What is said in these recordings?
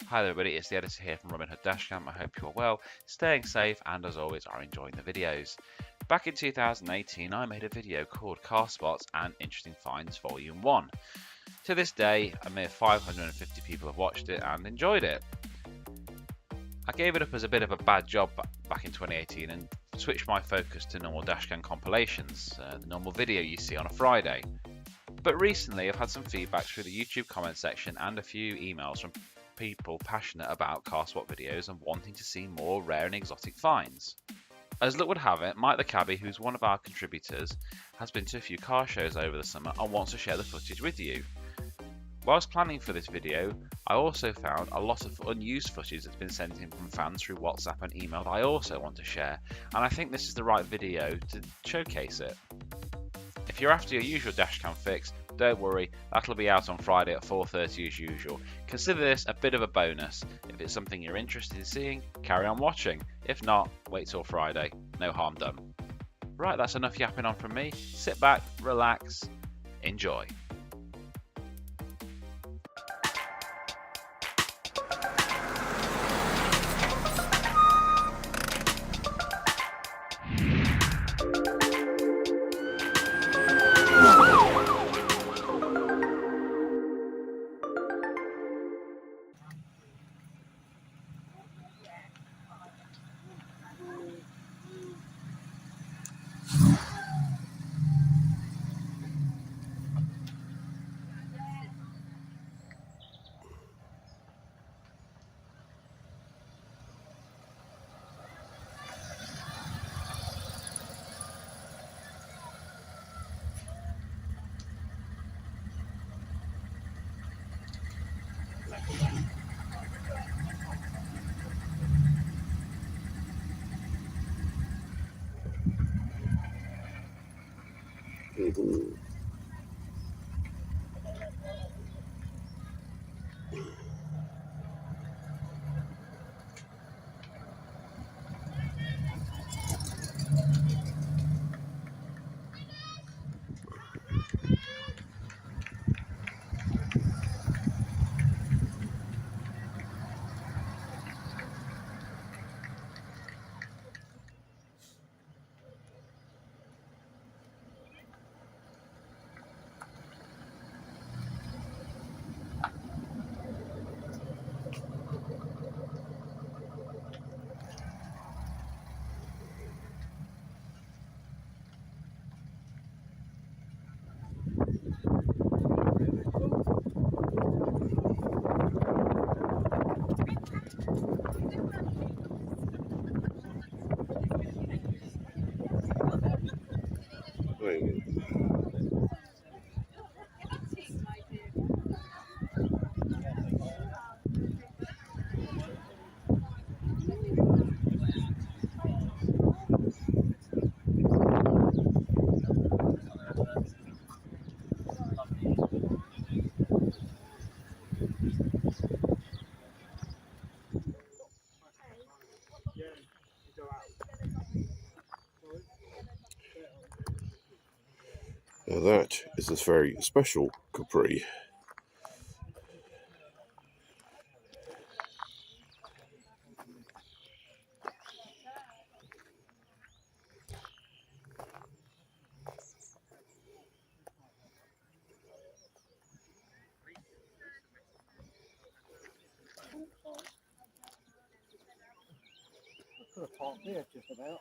Hi there everybody, it's the editor here from Robin Hood Dashcam. I hope you're well, staying safe, and as always are enjoying the videos. Back in 2018 I made a video called Car Spots and Interesting Finds Volume 1. To this day, a mere 550 people have watched it and enjoyed it. I gave it up as a bit of a bad job back in 2018 and switched my focus to normal dashcam compilations, the normal video you see on a Friday. But recently I've had some feedback through the YouTube comment section and a few emails from people passionate about car spot videos and wanting to see more rare and exotic finds. As luck would have it, Mike the Cabbie, who's one of our contributors, has been to a few car shows over the summer and wants to share the footage with you. Whilst planning for this video, I also found a lot of unused footage that's been sent in from fans through WhatsApp and email that I also want to share, and I think this is the right video to showcase it. If you're after your usual dashcam fix, don't worry, that'll be out on Friday at 4:30 as usual. Consider this a bit of a bonus. If it's something you're interested in seeing, carry on watching. If not, wait till Friday. No harm done. Right, that's enough yapping on from me. Sit back, relax, enjoy. Now that is a very special Capri. Here, just about.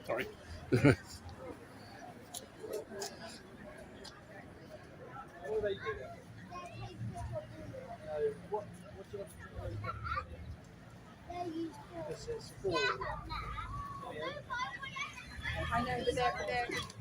Sorry. I know, but they're